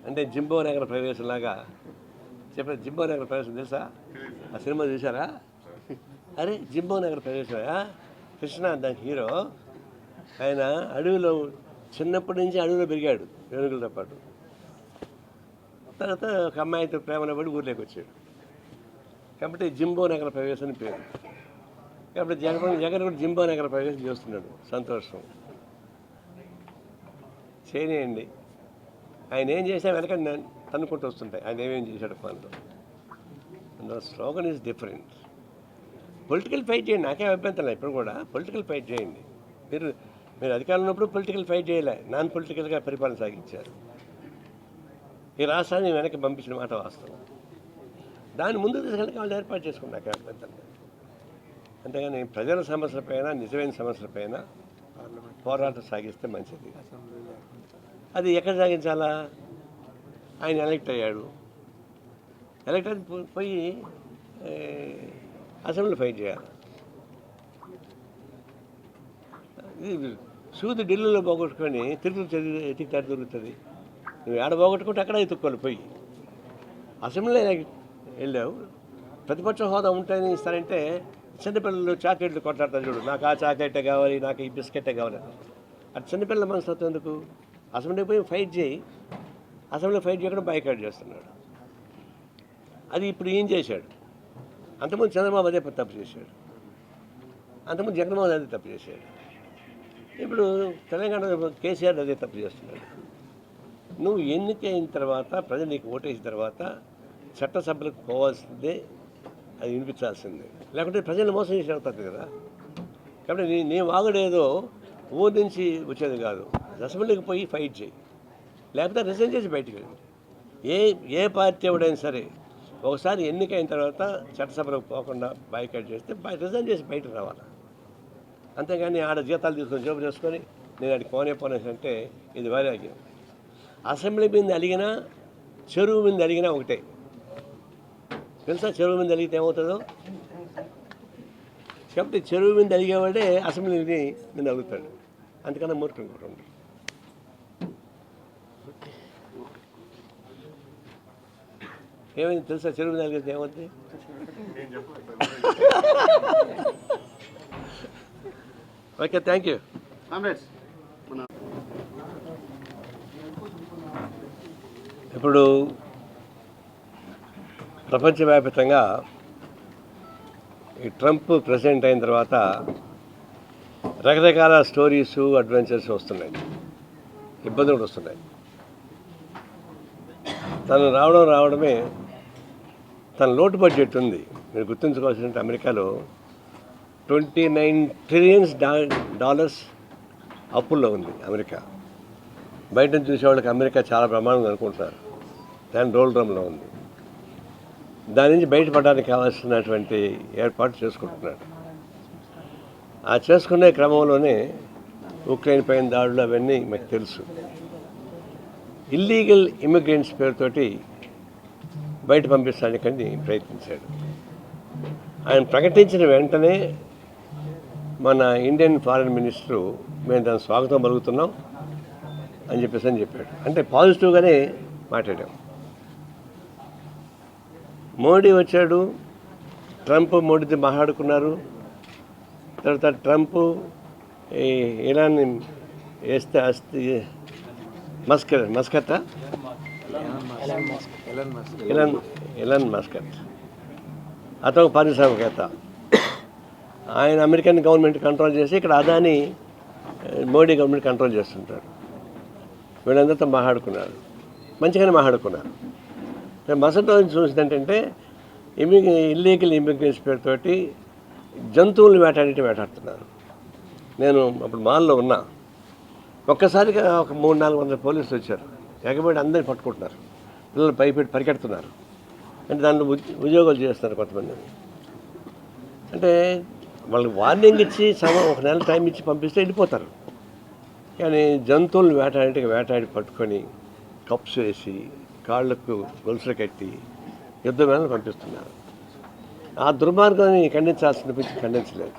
అంటే జింబో నగర ప్రవేశంలాగా చెప్పిన. జింబో నగర ప్రవేశం తెలుసా? ఆ సినిమా చూసారా? అరే జింబో నగర ప్రవేశమా? కృష్ణ దానికి హీరో. ఆయన అడవిలో చిన్నప్పటి నుంచి అడవిలో పెరిగాడు ఏనుగులతో పాటు. తర్వాత ఒక అమ్మాయితో ప్రేమలో పడి ఊర్లోకి వచ్చాడు. కాబట్టి జింబో నగర ప్రవేశం అని పేరు. కాబట్టి జగన్ కూడా జింబో నగర ప్రవేశం చేస్తున్నాడు. సంతోషం, చేయనియండి. ఆయన ఏం చేసినా వెనక తన్నుకుంటూ వస్తుంటాయి ఆయన ఏమేం చేశాడు పనులు. Slogan is different. Political fight చేయండి, నాకేం అభ్యంతరం. ఇప్పుడు కూడా పొలిటికల్ ఫైట్ చేయండి. మీరు అధికారంలో ఉన్నప్పుడు పొలిటికల్ ఫైట్ చేయలే, నాన్ పొలిటికల్గా పరిపాలన సాగించారు. ఈ రాష్ట్రాన్ని వెనక్కి పంపించిన మాట వాస్తవం. దాన్ని ముందుకు తీసుకెళ్ళి వాళ్ళు ఏర్పాటు చేసుకుని నాకేం అభ్యంతరం. అంతేగాని ప్రజల సమస్యలపైన, నిజమైన సమస్యలపైన పోరాటం సాగిస్తే మంచిది. అది ఎక్కడ సాగించాలా? ఆయన ఎలక్ట్ అయ్యాడు. ఎలక్ట్ అయితే పోయి అసెంబ్లీలో ఫైట్ చేయాలి. ఇది సూది ఢిల్లీలో పోగొట్టుకొని తిరుగుతూ ఎతికితాడు దొరుకుతుంది. నువ్వు ఏడ పోగొట్టుకుంటే అక్కడ ఎత్తుక్కోవాలి. పోయి అసెంబ్లీలో వెళ్ళావు. ప్రతిపక్ష హోదా ఉంటాయని ఇస్తారంటే చిన్నపిల్లలు చాక్లెట్లు కొట్లాడతారు చూడు, నాకు ఆ చాక్లెట్టే కావాలి, నాకు ఈ బిస్కెట్టే కావాలి. అది చిన్నపిల్లల మనస్తత్వం ఎందుకు? అసెంబ్లీకి పోయి ఫైట్ చేయి. అసెంబ్లీలో ఫైట్ చేయకుండా బైకాట్ చేస్తున్నాడు. అది ఇప్పుడు ఏం చేశాడు? అంతకుముందు చంద్రబాబు అదే తప్పు చేశాడు, అంతకుముందు జగన్మోహన్ అదే తప్పు చేశాడు. ఇప్పుడు తెలంగాణ కేసీఆర్ అదే తప్పు చేస్తున్నాడు. నువ్వు ఎన్నికైన తర్వాత, ప్రజలు నీకు ఓటేసిన తర్వాత చట్టసభలకు పోవాల్సిందే, అది వినిపించాల్సిందే. లేకుంటే ప్రజలు మోసం చేసి అవుతుంది కదా. కాబట్టి నీ వాగుడేదో ఊరి నుంచి వచ్చేది కాదు. అసెంబ్లీకి పోయి ఫైట్ చేయి, లేకపోతే రిజైన్ చేసి బయటికి వెళ్ళి. ఏ పార్టీ ఎవడైనా సరే ఒకసారి ఎన్నికైన తర్వాత చట్టసభలకు పోకుండా బైకాట్ చేస్తే రిజైన్ చేసి బయటకు రావాలి. అంతేగాని ఆడ జీతాలు తీసుకొని జోబు చేసుకొని నేను అడిగి పోనేసి అంటే ఇది వైరాగ్యం. అసెంబ్లీ మీద అడిగినా, చెరువు మీద అడిగినా ఒకటే. తెలుసా చెరువు మీద అడిగితే ఏమవుతుందో? కాబట్టి చెరువు మీద అడిగేవాడే అసెంబ్లీ మీద అడుగుతాడు. అందుకన్నా మూర్ఖం కూడా ఉండదు. ఏమైంది తెలుసా? చెరువు మీద అడిగితే ఏమవుతుంది? Okay, thank you. ఇప్పుడు ప్రపంచవ్యాప్తంగా ఈ ట్రంప్ ప్రెసిడెంట్ అయిన తర్వాత రకరకాల స్టోరీసు, అడ్వెంచర్స్ వస్తున్నాయి, ఇబ్బందులు వస్తున్నాయి. తను రావడమే తన లోటు బడ్జెట్ ఉంది. మీరు గుర్తుంచుకోవాల్సిందంటే అమెరికాలో $29 ట్రిలియన్స్ అప్పుల్లో ఉంది అమెరికా. బయట నుంచి చూసేవాళ్ళకి అమెరికా చాలా ప్రమాణంగా అనుకుంటున్నారు, దాని రోల్ డ్రమ్లో ఉంది. దాని నుంచి బయటపడడానికి కావాల్సినటువంటి ఏర్పాటు చేసుకుంటున్నాడు. ఆ చేసుకునే క్రమంలోనే ఉక్రెయిన్ పైన దాడులు అవన్నీ మీకు తెలుసు. ఇల్లీగల్ ఇమిగ్రెంట్స్ పేరుతోటి బయట పంపించడానికని ప్రయత్నించాడు. ఆయన ప్రకటించిన వెంటనే మన ఇండియన్ ఫారిన్ మినిస్టరు మేము దాని స్వాగతం పలుకుతున్నాం అని చెప్పాడు. అంటే పాజిటివ్గానే మాట్లాడాం. మోడీ వచ్చాడు, ట్రంప్ మోడీతో మాట్లాడుకున్నారు. తర్వాత ట్రంప్ ఇరాన్ వేస్తే ఎలాన్ మస్కట్ అతను పారిశ్రామికవేత్త. ఆయన అమెరికన్ గవర్నమెంట్ కంట్రోల్ చేసి ఇక్కడ అదాని మోడీ గవర్నమెంట్ కంట్రోల్ చేస్తుంటాడు. వీళ్ళందరితో మాట్లాడుకున్నారు, మంచిగానే మాట్లాడుకున్నారు. మసట చూసింది ఏంటంటే ఇల్లీగల్ ఇమిగ్రెంట్స్ పేరుతోటి జంతువులను వేటాడుతున్నారు. నేను అప్పుడు మాల్లో ఉన్నా. ఒక్కసారిగా ఒక 300-400 పోలీసులు వచ్చారు. ఎగబడి అందరిని పట్టుకుంటున్నారు, పిల్లలు భయపెట్టి పరిగెడుతున్నారు. అంటే దాంట్లో ఉద్యోగాలు చేస్తున్నారు కొంతమంది. అంటే వాళ్ళకి వార్నింగ్ ఇచ్చి ఒక నెల టైం ఇచ్చి పంపిస్తే వెళ్ళిపోతారు. కానీ జంతువులను వేటాడి పట్టుకొని కప్స్ వేసి కాళ్ళకు గొలుసులు కట్టి యుద్ధ మేళను పంపిస్తున్నారు. ఆ దుర్మార్గాన్ని ఖండించాల్సిన ఖండించలేదు.